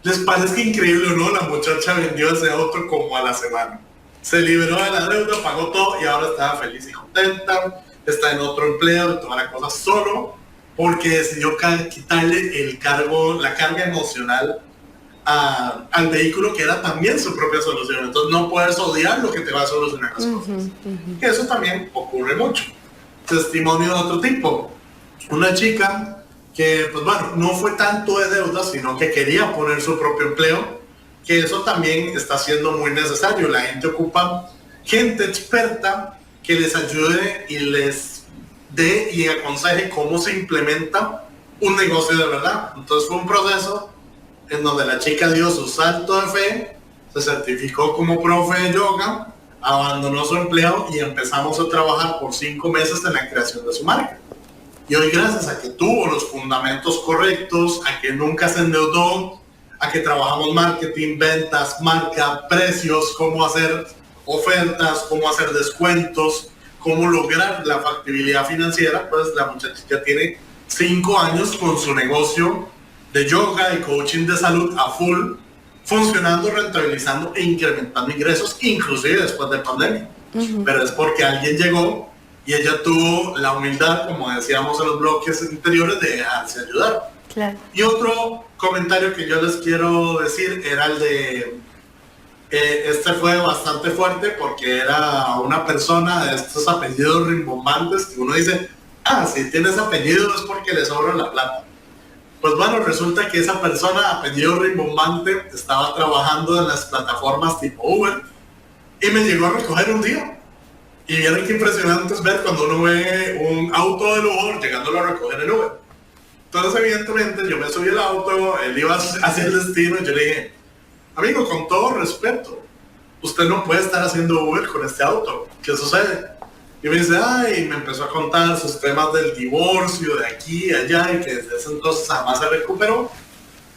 ¿Les parece increíble o no? La muchacha vendió ese auto como a la semana. Se liberó de la deuda, pagó todo y ahora estaba feliz y contenta. Está en otro empleo, toda la cosa, solo porque decidió quitarle el cargo, la carga emocional al vehículo, que era también su propia solución. Entonces no puedes odiar lo que te va a solucionar las cosas. Que eso también ocurre mucho. Testimonio de otro tipo. Una chica que, pues bueno, no fue tanto de deuda, sino que quería poner su propio empleo, que eso también está siendo muy necesario. La gente ocupa gente experta que les ayude y les dé y aconseje cómo se implementa un negocio de verdad. Entonces fue un proceso en donde la chica dio su salto de fe, se certificó como profe de yoga, abandonó su empleo y empezamos a trabajar por 5 meses en la creación de su marca. Y hoy, gracias a que tuvo los fundamentos correctos, a que nunca se endeudó, a que trabajamos marketing, ventas, marca, precios, cómo hacer ofertas, cómo hacer descuentos, cómo lograr la factibilidad financiera, pues la muchacha ya tiene 5 años con su negocio de yoga y coaching de salud a full, funcionando, rentabilizando e incrementando ingresos, inclusive después de pandemia. Pero es porque alguien llegó y ella tuvo la humildad, como decíamos en los bloques anteriores, de dejarse ayudar. Claro. Y otro comentario que yo les quiero decir era el de, este fue bastante fuerte porque era una persona de estos apellidos rimbombantes que uno dice, si tienes apellido es porque le sobra la plata. Pues bueno, resulta que esa persona, apellido rimbombante, estaba trabajando en las plataformas tipo Uber y me llegó a recoger un día. Y vieron qué impresionante es ver cuando uno ve un auto de lujo llegándolo a recoger en Uber. Entonces, evidentemente, yo me subí al auto, él iba hacia el destino, y yo le dije, amigo, con todo respeto, usted no puede estar haciendo Uber con este auto. ¿Qué sucede? Y me dice, ay, me empezó a contar sus temas del divorcio, de aquí y allá, y que desde ese entonces jamás se recuperó.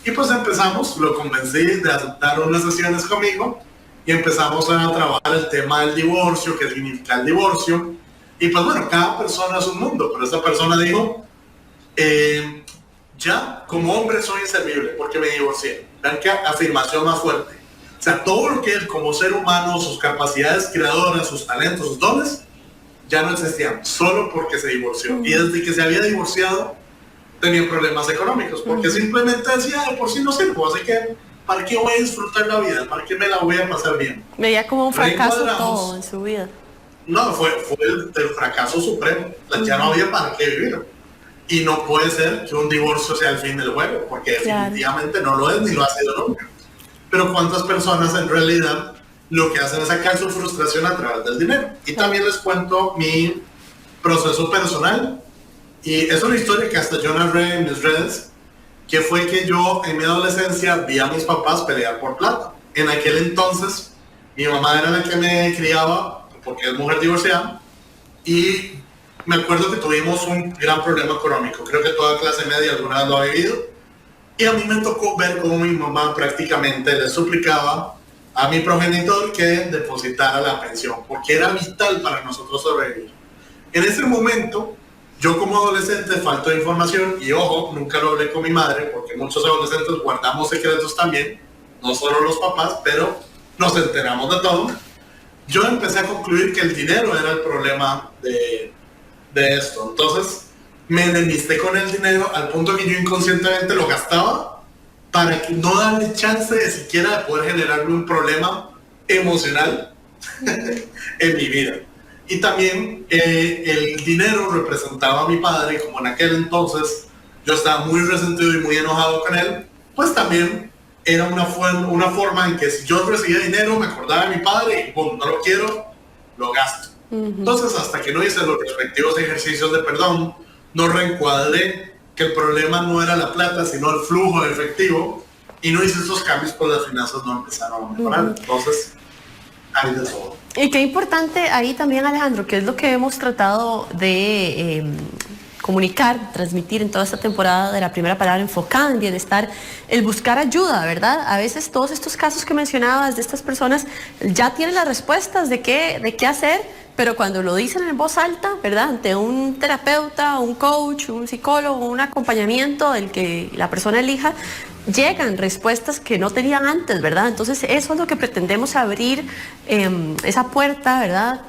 Y pues empezamos, lo convencí de aceptar unas sesiones conmigo, y empezamos a trabajar el tema del divorcio, qué significa el divorcio. Y pues bueno, cada persona es un mundo, pero esta persona dijo, ya como hombre soy inservible porque me divorcié. Vean qué afirmación más fuerte. O sea, todo lo que él como ser humano, sus capacidades creadoras, sus talentos, sus dones, ya no existían, solo porque se divorció. Y desde que se había divorciado, tenía problemas económicos, porque simplemente decía, de por sí no sirvo, así que ¿para qué voy a disfrutar la vida? ¿Para qué me la voy a pasar bien? Veía como un fracaso todo en su vida. No, fue el fracaso supremo. Ya no había para qué vivir. Y no puede ser que un divorcio sea el fin del juego, porque definitivamente no lo es ni lo ha sido nunca. Pero ¿cuántas personas en realidad lo que hacen es sacar su frustración a través del dinero? Y también les cuento mi proceso personal. Y es una historia que hasta yo narré en mis redes, que fue que yo en mi adolescencia vi a mis papás pelear por plata. En aquel entonces, mi mamá era la que me criaba, porque es mujer divorciada, y me acuerdo que tuvimos un gran problema económico. Creo que toda clase media alguna vez lo ha vivido. Y a mí me tocó ver cómo mi mamá prácticamente le suplicaba a mi progenitor que depositara la pensión, porque era vital para nosotros sobrevivir. En ese momento, yo como adolescente falto de información, y ojo, nunca lo hablé con mi madre, porque muchos adolescentes guardamos secretos también, no solo los papás, pero nos enteramos de todo. Yo empecé a concluir que el dinero era el problema de esto. Entonces me enemisté con el dinero al punto que yo inconscientemente lo gastaba para que no darle chance de siquiera de poder generarme un problema emocional en mi vida. Y también el dinero representaba a mi padre, como en aquel entonces yo estaba muy resentido y muy enojado con él, pues también era una forma en que si yo recibía dinero me acordaba de mi padre y como no lo quiero, lo gasto. Entonces, hasta que no hice los respectivos ejercicios de perdón, no reencuadré que el problema no era la plata, sino el flujo de efectivo, y no hice esos cambios, pues las finanzas no empezaron a mejorar. Entonces, hay de todo. Y qué importante ahí también, Alejandro, que es lo que hemos tratado de comunicar, transmitir en toda esta temporada de la primera palabra enfocada en bienestar, el buscar ayuda, ¿verdad? A veces todos estos casos que mencionabas de estas personas ya tienen las respuestas de qué hacer, pero cuando lo dicen en voz alta, ¿verdad? Ante un terapeuta, un coach, un psicólogo, un acompañamiento del que la persona elija, llegan respuestas que no tenían antes, ¿verdad? Entonces eso es lo que pretendemos abrir, esa puerta, ¿verdad?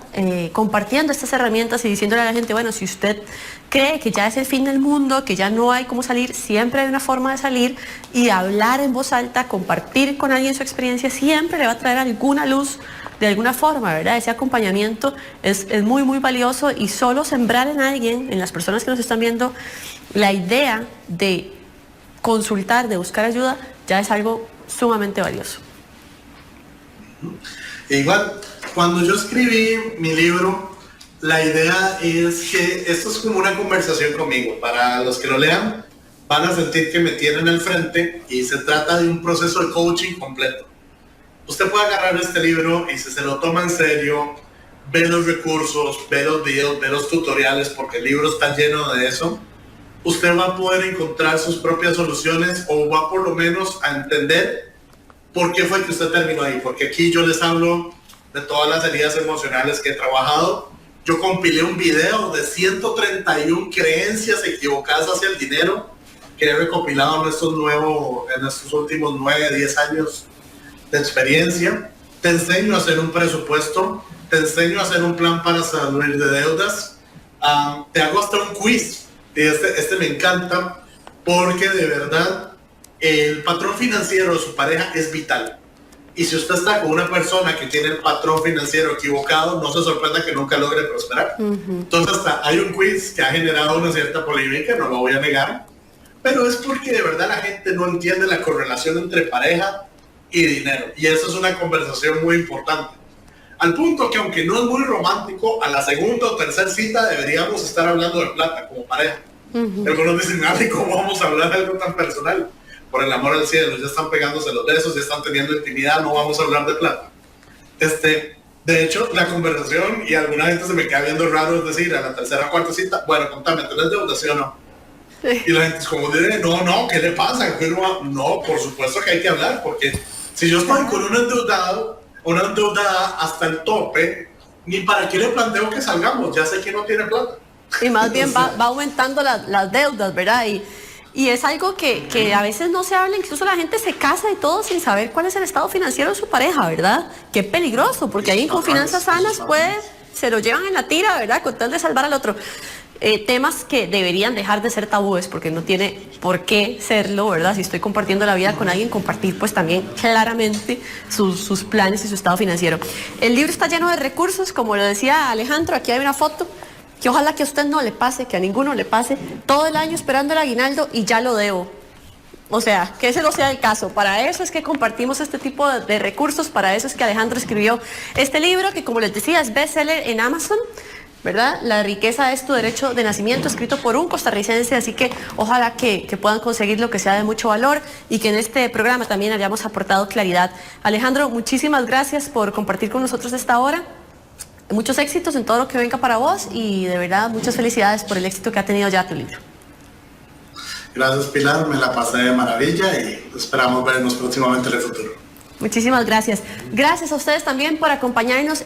Compartiendo estas herramientas y diciéndole a la gente, bueno, si usted cree que ya es el fin del mundo, que ya no hay cómo salir, siempre hay una forma de salir, y hablar en voz alta, compartir con alguien su experiencia, siempre le va a traer alguna luz de alguna forma, ¿verdad? Ese acompañamiento es muy, muy valioso, y solo sembrar en alguien, en las personas que nos están viendo, la idea de consultar, de buscar ayuda, ya es algo sumamente valioso. Igual, cuando yo escribí mi libro, la idea es que esto es como una conversación conmigo. Para los que lo lean, van a sentir que me tienen al frente, y se trata de un proceso de coaching completo. Usted puede agarrar este libro y si se lo toma en serio, ve los recursos, ve los videos, ve los tutoriales, porque el libro está lleno de eso. Usted va a poder encontrar sus propias soluciones, o va por lo menos a entender por qué fue que usted terminó ahí. Porque aquí yo les hablo de todas las heridas emocionales que he trabajado. Yo compilé un video de 131 creencias equivocadas hacia el dinero que he recopilado en estos últimos 9, 10 años de experiencia. Te enseño a hacer un presupuesto, te enseño a hacer un plan para salir de deudas. Te hago hasta un quiz. Este me encanta porque de verdad el patrón financiero de su pareja es vital. Y si usted está con una persona que tiene el patrón financiero equivocado, no se sorprenda que nunca logre prosperar. Entonces hasta hay un quiz que ha generado una cierta polémica, no lo voy a negar, pero es porque de verdad la gente no entiende la correlación entre pareja y dinero. Y eso es una conversación muy importante. Al punto que, aunque no es muy romántico, a la segunda o tercera cita deberíamos estar hablando de plata como pareja. Algunos dicen, ay, ¿cómo vamos a hablar de algo tan personal? Por el amor al cielo, ya están pegándose los besos, ya están teniendo intimidad, no vamos a hablar de plata. De hecho, la conversación, y alguna gente se me queda viendo raro, es decir, a la tercera o cuarta cita, bueno, contame, ¿tenés deuda, sí o no? Sí. Y la gente es como, no, ¿qué le pasa? No, por supuesto que hay que hablar, porque si yo estoy con un una endeudada hasta el tope, ni para qué le planteo que salgamos, ya sé que no tiene plata. Y más bien va aumentando las deudas, ¿verdad? Y es algo que a veces no se habla, incluso la gente se casa y todo sin saber cuál es el estado financiero de su pareja, ¿verdad? Qué peligroso, porque ahí con finanzas sanas se lo llevan en la tira, ¿verdad? Con tal de salvar al otro. Temas que deberían dejar de ser tabúes, porque no tiene por qué serlo, ¿verdad? Si estoy compartiendo la vida con alguien, compartir pues también claramente sus planes y su estado financiero. El libro está lleno de recursos, como lo decía Alejandro, aquí hay una foto, que ojalá que a usted no le pase, que a ninguno le pase, todo el año esperando el aguinaldo y ya lo debo. O sea, que ese no sea el caso. Para eso es que compartimos este tipo de recursos, para eso es que Alejandro escribió este libro, que como les decía es bestseller en Amazon, ¿verdad? La riqueza es tu derecho de nacimiento, escrito por un costarricense, así que ojalá que puedan conseguir lo que sea de mucho valor y que en este programa también hayamos aportado claridad. Alejandro, muchísimas gracias por compartir con nosotros esta hora. Muchos éxitos en todo lo que venga para vos y de verdad muchas felicidades por el éxito que ha tenido ya tu libro. Gracias, Pilar, me la pasé de maravilla y esperamos vernos próximamente en el futuro. Muchísimas gracias. Gracias a ustedes también por acompañarnos.